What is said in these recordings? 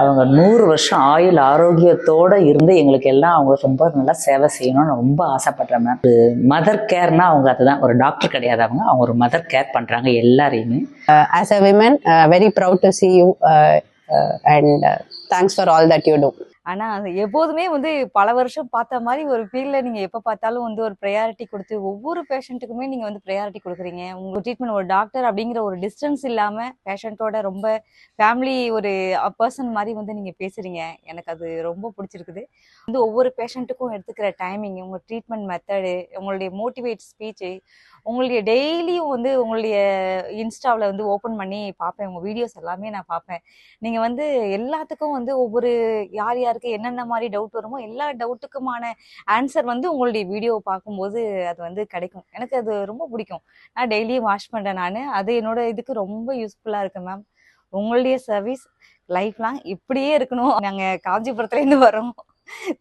அவங்க 100 வருஷம் ஆயுள் ஆரோக்கியத்தோடு இருந்து எங்களுக்கு எல்லாம் அவங்க ரொம்ப நல்லா சேவை செய்யணும்னு ரொம்ப ஆசைப்படுறேன் மேம். மதர் கேர்னா அவங்க அதுதான், ஒரு டாக்டர் கிடையாது, அவங்க ஒரு மதர் கேர் பண்ணுறாங்க எல்லாரையுமே. As a woman, very proud to see you and thanks for all that you do. ஆனா அது எப்போதுமே வந்து பல வருஷம் பார்த்த மாதிரி ஒரு ஃபீல்ட்ல நீங்க எப்ப பார்த்தாலும் வந்து ஒரு ப்ரையாரிட்டி கொடுத்து ஒவ்வொரு பேஷண்ட்டுக்குமே நீங்க வந்து ப்ரையாரிட்டி கொடுக்குறீங்க. உங்க ட்ரீட்மெண்ட் ஒரு டாக்டர் அப்படிங்கிற ஒரு டிஸ்டன்ஸ் இல்லாம பேஷண்ட்டோட ரொம்ப ஃபேமிலி ஒரு பர்சன் மாதிரி வந்து நீங்க பேசுறீங்க. எனக்கு அது ரொம்ப பிடிச்சிருக்குது. வந்து ஒவ்வொரு பேஷண்ட்டுக்கும் எடுத்துக்கிற டைமிங், உங்க ட்ரீட்மெண்ட் மெத்தடு, உங்களுடைய மோட்டிவேட் ஸ்பீச்சு, உங்களுடைய டெய்லியும் வந்து உங்களுடைய இன்ஸ்டாவில் வந்து ஓப்பன் பண்ணி பார்ப்பேன். உங்கள் வீடியோஸ் எல்லாமே நான் பார்ப்பேன். நீங்கள் வந்து எல்லாத்துக்கும் வந்து ஒவ்வொரு யார் யாருக்கு என்னென்ன மாதிரி டவுட் வருமோ எல்லா டவுட்டுக்குமான ஆன்சர் வந்து உங்களுடைய வீடியோவை பார்க்கும்போது அது வந்து கிடைக்கும். எனக்கு அது ரொம்ப பிடிக்கும். நான் டெய்லியும் வாட்ச் பண்ணுறேன். நான் அது என்னோட இதுக்கு ரொம்ப யூஸ்ஃபுல்லாக இருக்கு மேம். உங்களுடைய சர்வீஸ் லைஃப் லாங் இப்படியே இருக்கணும். நாங்கள் காஞ்சிபுரத்துலேருந்து வரோம்,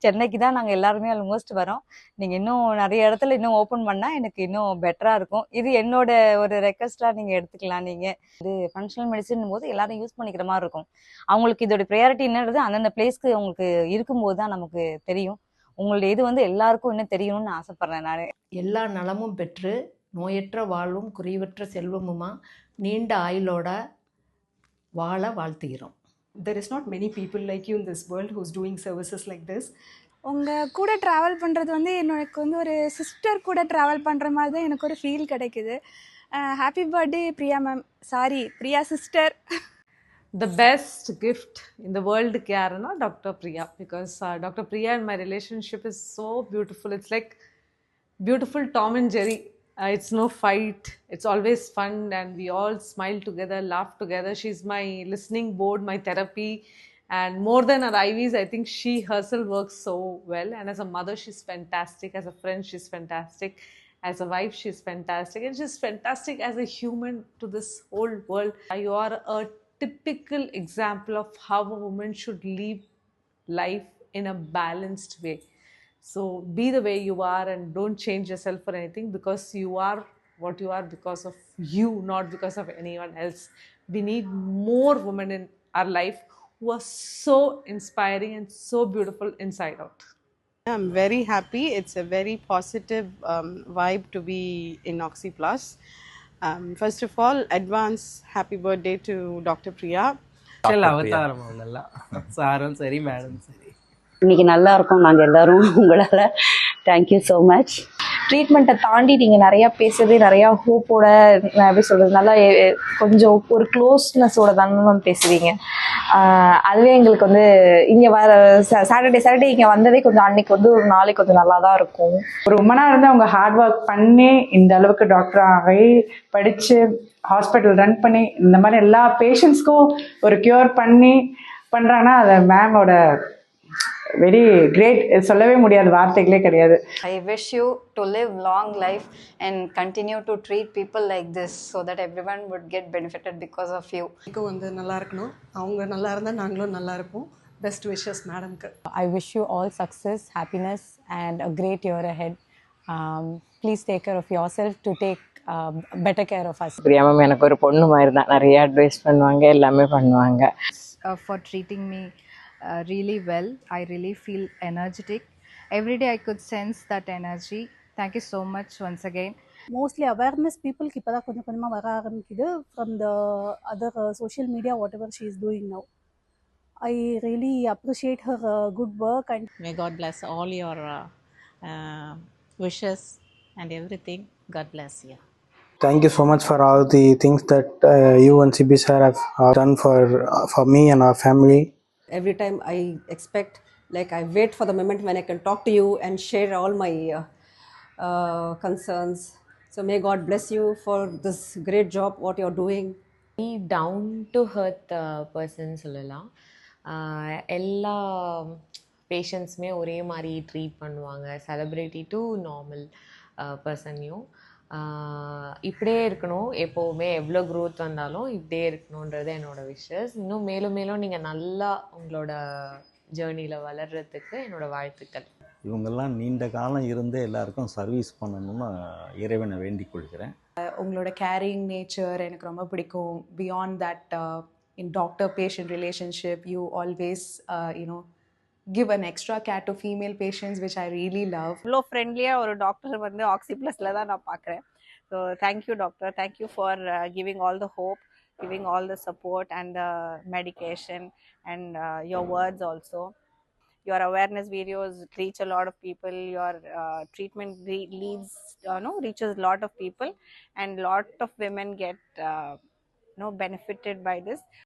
சென்னைக்கு தான் நாங்கள் எல்லாருமே ஆல்மோஸ்ட் வரோம். நீங்கள் இன்னும் நிறைய இடத்துல இன்னும் ஓப்பன் பண்ணால் எனக்கு இன்னும் பெட்டராக இருக்கும். இது என்னோட ஒரு ரெக்வஸ்ட்டாக நீங்கள் எடுத்துக்கலாம். நீங்கள் இது ஃபங்க்ஷனல் மெடிசன் போது எல்லாரும் யூஸ் பண்ணிக்கிற மாதிரி இருக்கும். அவங்களுக்கு இதோட ப்ரையாரிட்டி என்னன்றது அந்தந்த பிளேஸ்க்கு உங்களுக்கு இருக்கும்போது தான் நமக்கு தெரியும். உங்களுடைய இது வந்து எல்லாருக்கும் இன்னும் தெரியணும்னு ஆசைப்பட்றேன் நான். எல்லா நலமும் பெற்று நோயற்ற வாழ்வும் குறைவற்ற செல்வமுமா நீண்ட ஆயுளோட வாழ வாழ்த்துகிறோம். There is not many people like you in this world who's doing services like this. உங்கள் கூட ட்ராவல் பண்ணுறது வந்து எனக்கு வந்து ஒரு சிஸ்டர் கூட ட்ராவல் பண்ணுற மாதிரி தான் எனக்கு ஒரு ஃபீல் கிடைக்குது. Happy birthday Priya ma'am, sorry Priya sister. The best gift in the world care na Dr. Priya, because Dr. Priya and my relationship is so beautiful. It's like beautiful Tom and Jerry. It's no fight, it's always fun, and we all smile together, laugh together. She's my listening board, my therapy, and more than her IVs, I think she herself works so well. And as a mother, she's fantastic. As a friend, she's fantastic. As a wife, she's fantastic. And she's fantastic as a human to this whole world. You are a typical example of how a woman should live life in a balanced way. So be the way you are and don't change yourself for anything, because you are what you are because of you, not because of anyone else. We need more women in our life who are so inspiring and so beautiful inside out. I'm very happy. It's a very positive vibe to be in Oxy Plus. First of all, advance happy birthday to Dr. Priya. அவதாரம் நல்லா சாரும் சரி madam சரி. இன்னைக்கு நல்லா இருக்கோம் நாங்கள் எல்லாரும் உங்களால். Thank you so much. ட்ரீட்மெண்ட்டை தாண்டி நீங்கள் நிறையா பேசுறது நிறையா ஹோப்போட, எப்படி சொல்கிறது, நல்லா கொஞ்சம் ஒரு க்ளோஸ்னஸோட தானே மேம் பேசுவீங்க. அதுவே எங்களுக்கு வந்து இங்கே வர சாட்டர்டே இங்கே வந்ததே கொஞ்சம் அன்னைக்கு வந்து ஒரு நாளைக்கு கொஞ்சம் நல்லா தான் இருக்கும். ஒரு உமனாக இருந்து அவங்க ஹார்ட் ஒர்க் பண்ணி இந்த அளவுக்கு டாக்டர் ஆகி படித்து ஹாஸ்பிட்டல் ரன் பண்ணி இந்த மாதிரி எல்லா பேஷண்ட்ஸ்க்கும் ஒரு க்யூர் பண்ணி பண்ணுறாங்கன்னா அது மேமோட வெரி கிரேட். சொல்லவே முடியாத வார்த்தைகளே கிடையாது. I wish you to live long life and continue to treat people like this so that everyone would get benefited because of you. இப்போ வந்து நல்லா இருக்கணும், அவங்க நல்லா இருந்தால் நாங்களும் நல்லா இருப்போம். பெஸ்ட் விஷஸ் மேடம்க்கு. I wish you all success, happiness and a great year ahead. Please take care of yourself to take better care of us. Priya ma'am எனக்கு ஒரு பொண்ணு மாதிரி தான், நிறைய அட்வைஸ் பண்ணுவாங்க, எல்லாமே பண்ணுவாங்க. For treating me really well. I really feel energetic. Every day I could sense that energy. Thank you so much once again. Mostly awareness people ki pada konja konjama vara aaramikkudu from the other social media, whatever she is doing now. I really appreciate her good work, and may God bless all your wishes and everything. God bless you. Thank you so much for all the things that you and CB sir have done for me and our family. Every time I expect, like I wait for the moment when I can talk to you and share all my concerns. So may God bless you for this great job what you're doing. Down to earth person சொல்லலாம். எல்லா பேஷண்ட்ஸுமே ஒரே மாதிரி treat பண்ணுவாங்க, celebrity to normal பர்சனையும். இப்படியே இருக்கணும் எப்போவுமே, எவ்வளோ growth வந்தாலும் இப்படியே இருக்கணுன்றது என்னோடய விஷஸ். இன்னும் மேலும் மேலும் நீங்கள் நல்லா உங்களோட ஜேர்னியில் வளர்கிறதுக்கு என்னோடய வாழ்த்துக்கள். இவங்கெல்லாம் நீண்ட காலம் இருந்து எல்லாருக்கும் சர்வீஸ் பண்ணணும்னு இறைவனை வேண்டிக் கொள்கிறேன். உங்களோட கேரிங் நேச்சர் எனக்கு ரொம்ப பிடிக்கும். Beyond that in doctor-patient relationship. You always, give an extra care to female patients, which I really love. இவ்வளோ ஃப்ரெண்ட்லியாக ஒரு டாக்டர் வந்து ஆக்சி ப்ளஸில் தான் நான் பார்க்குறேன். So thank you doctor, thank you for giving all the hope, giving all the support and the medication and your words also. Your awareness videos reach a lot of people. Your treatment reaches a lot of people, and lot of women get benefited by this.